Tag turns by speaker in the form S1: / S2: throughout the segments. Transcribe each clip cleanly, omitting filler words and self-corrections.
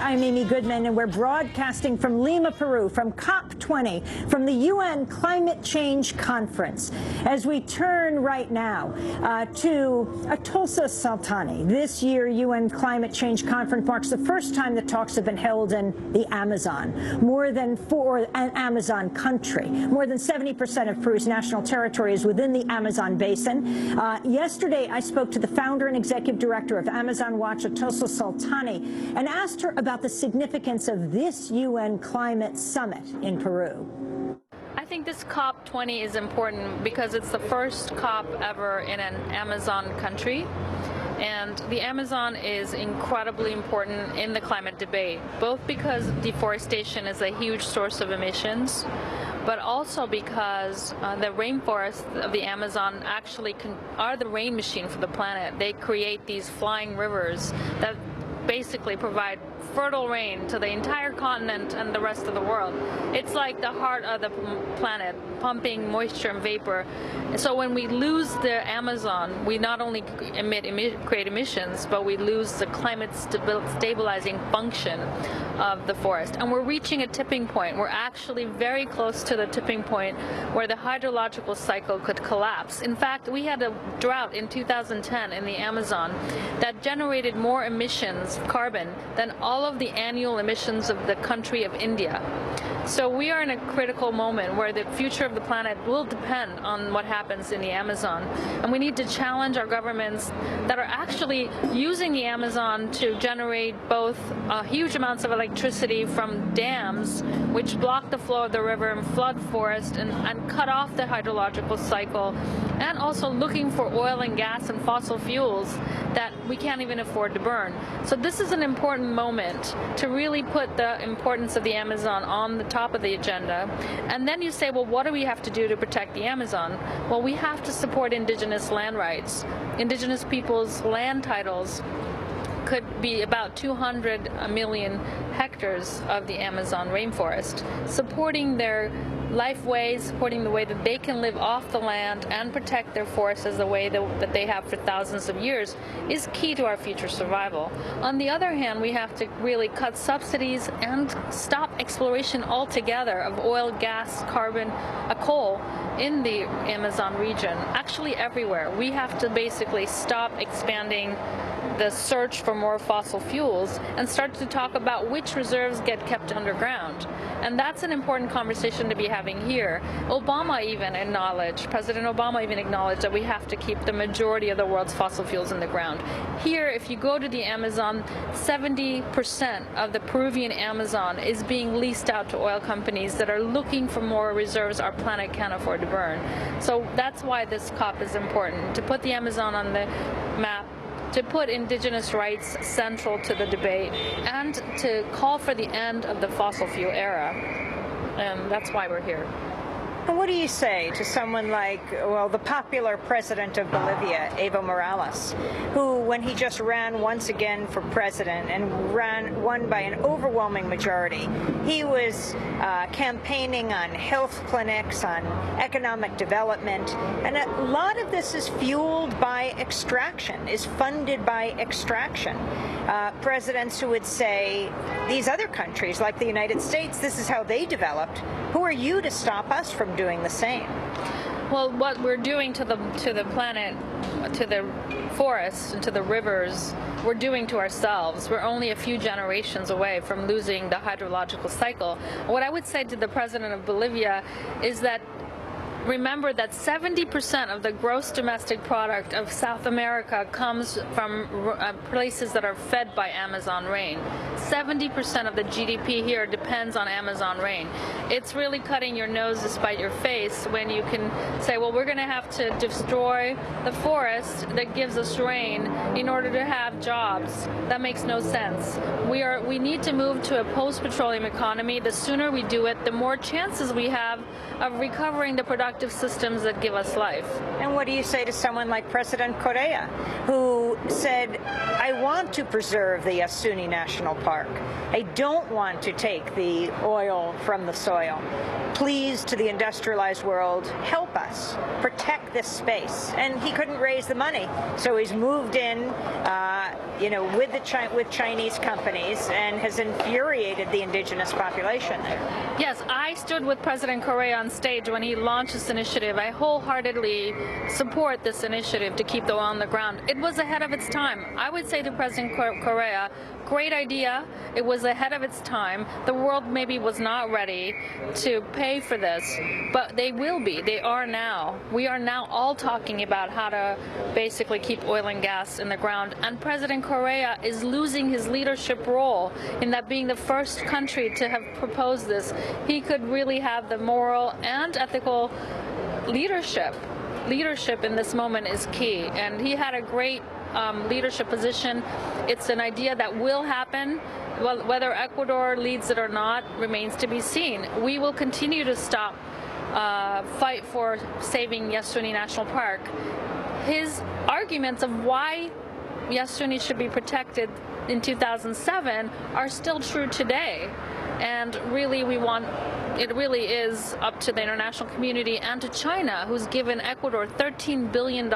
S1: I'm Amy Goodman, and we're broadcasting from Lima, Peru, from COP20, from the UN Climate Change Conference. As we turn right now to Atocha Saltani, this year UN Climate Change Conference marks the first time that talks have been held in the Amazon, an Amazon country. More than 70% of Peru's national territory is within the Amazon basin. Yesterday, I spoke to the founder and executive director of Amazon Watch, Atocha Saltani, and asked her about the significance of this UN climate summit in Peru.
S2: I think this COP20 is important because it's the first COP ever in an Amazon country. And the Amazon is incredibly important in the climate debate, both because deforestation is a huge source of emissions, but also because the rainforests of the Amazon actually are the rain machine for the planet. They create these flying rivers that basically provide fertile rain to the entire continent and the rest of the world. It's like the heart of the planet, pumping moisture and vapor. So when we lose the Amazon, we not only create emissions, but we lose the climate stabilizing function of the forest. And we're reaching a tipping point. We're actually very close to the tipping point where the hydrological cycle could collapse. In fact, we had a drought in 2010 in the Amazon that generated more emissions, carbon, than all of the annual emissions of the country of India. So we are in a critical moment where the future of the planet will depend on what happens in the Amazon. And we need to challenge our governments that are actually using the Amazon to generate both huge amounts of electricity from dams, which block the flow of the river and flood forest and cut off the hydrological cycle, and also looking for oil and gas and fossil fuels that we can't even afford to burn. So this is an important moment to really put the importance of the Amazon on the top of the agenda. And then you say, well, what do we have to do to protect the Amazon? Well, we have to support indigenous land rights. Indigenous people's land titles could be about 200 million hectares of the Amazon rainforest. Supporting their lifeways, supporting the way that they can live off the land and protect their forests as the way that they have for thousands of years is key to our future survival. On the other hand, we have to really cut subsidies and stop exploration altogether of oil, gas, carbon, coal in the Amazon region, actually everywhere. We have to basically stop expanding the search for more fossil fuels and start to talk about which reserves get kept underground. And that's an important conversation to be having here. President Obama even acknowledged that we have to keep the majority of the world's fossil fuels in the ground. Here, if you go to the Amazon, 70% of the Peruvian Amazon is being leased out to oil companies that are looking for more reserves our planet can't afford to burn. So that's why this COP is important, to put the Amazon on the map, to put indigenous rights central to the debate, and to call for the end of the fossil fuel era. And that's why we're here.
S1: And what do you say to someone like, well, the popular president of Bolivia, Evo Morales, who, when he just ran once again for president and won by an overwhelming majority, he was campaigning on health clinics, on economic development, and a lot of this is fueled by extraction, is funded by extraction. Presidents who would say, these other countries, like the United States, this is how they developed. Who are you to stop us from doing the same?
S2: Well, what we're doing to the planet, to the forests, and to the rivers, we're doing to ourselves. We're only a few generations away from losing the hydrological cycle. What I would say to the president of Bolivia is that remember that 70% of the gross domestic product of South America comes from places that are fed by Amazon rain. 70% of the GDP here depends on Amazon rain. It's really cutting your nose to spite your face when you can say, well, we're going to have to destroy the forest that gives us rain in order to have jobs. That makes no sense. We need to move to a post-petroleum economy. The sooner we do it, the more chances we have of recovering the productive systems that give us life.
S1: And what do you say to someone like President Correa, who said, I want to preserve the Yasuni National Park. I don't want to take the oil from the soil. Please, to the industrialized world, help us protect this space. And he couldn't raise the money, so he's moved in with Chinese companies and has infuriated the indigenous population there.
S2: Yes, I stood with President Correa on stage when he launched this initiative. I wholeheartedly support this initiative to keep the oil on the ground. It was ahead of its time. I would say to President Correa, great idea. It was ahead of its time. The world maybe was not ready to pay for this, but they will be. They are now. We are now all talking about how to basically keep oil and gas in the ground. And President Correa is losing his leadership role in that being the first country to have proposed this. He could really have the moral and ethical leadership. Leadership in this moment is key. And he had a great leadership position. It's an idea that will happen. Well, whether Ecuador leads it or not remains to be seen. We will continue to fight for saving Yasuni National Park. His arguments of why Yasuni should be protected in 2007 are still true today. And really, it really is up to the international community and to China, who's given Ecuador $13 billion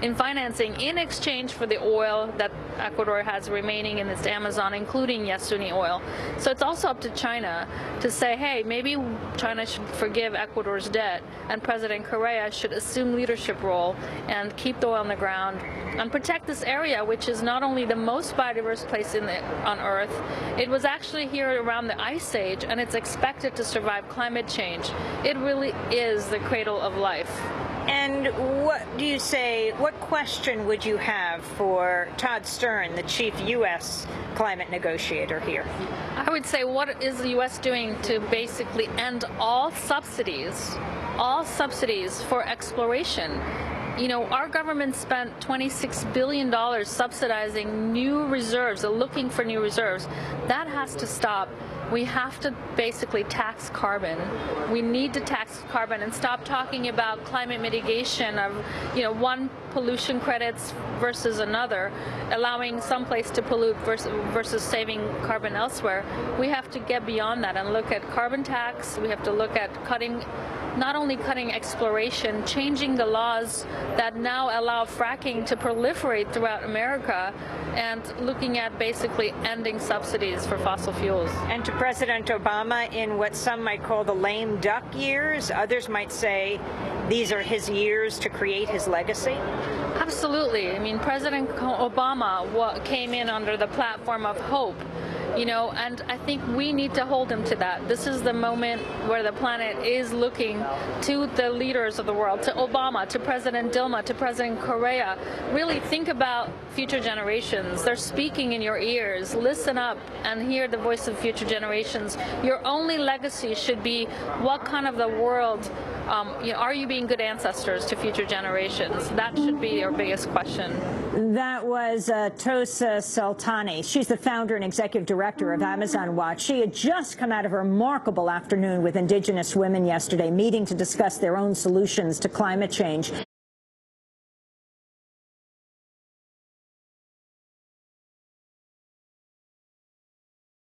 S2: in financing in exchange for the oil that Ecuador has remaining in its Amazon, including Yasuni oil. So it's also up to China to say, hey, maybe China should forgive Ecuador's debt, and President Correa should assume leadership role and keep the oil on the ground and protect this area, which is not only the most biodiverse place on Earth, it was actually here around the Ice Age, and it's expected to survive climate change. It really is the cradle of life.
S1: And what do you say, what question would you have for Todd Stern, the chief U.S. climate negotiator here?
S2: I would say, what is the U.S. doing to basically end all subsidies for exploration? You know, our government spent $26 billion subsidizing new reserves, looking for new reserves. That has to stop. We have to basically tax carbon. We need to tax carbon and stop talking about climate mitigation of, one pollution credits versus another, allowing some place to pollute versus saving carbon elsewhere. We have to get beyond that and look at carbon tax. We have to look at not only cutting exploration, changing the laws that now allow fracking to proliferate throughout America, and looking at basically ending subsidies for fossil fuels.
S1: And to President Obama in what some might call the lame duck years, others might say these are his years to create his legacy?
S2: Absolutely. I mean, President Obama came in under the platform of hope. And I think we need to hold him to that. This is the moment where the planet is looking to the leaders of the world, to Obama, to President Dilma, to President Correa. Really think about future generations. They're speaking in your ears. Listen up and hear the voice of future generations. Your only legacy should be, what kind of the world are you being good ancestors to future generations? That should be your biggest question.
S1: That was Tosa Sultani. She's the founder and executive director of Amazon Watch. She had just come out of a remarkable afternoon with indigenous women yesterday, meeting to discuss their own solutions to climate change.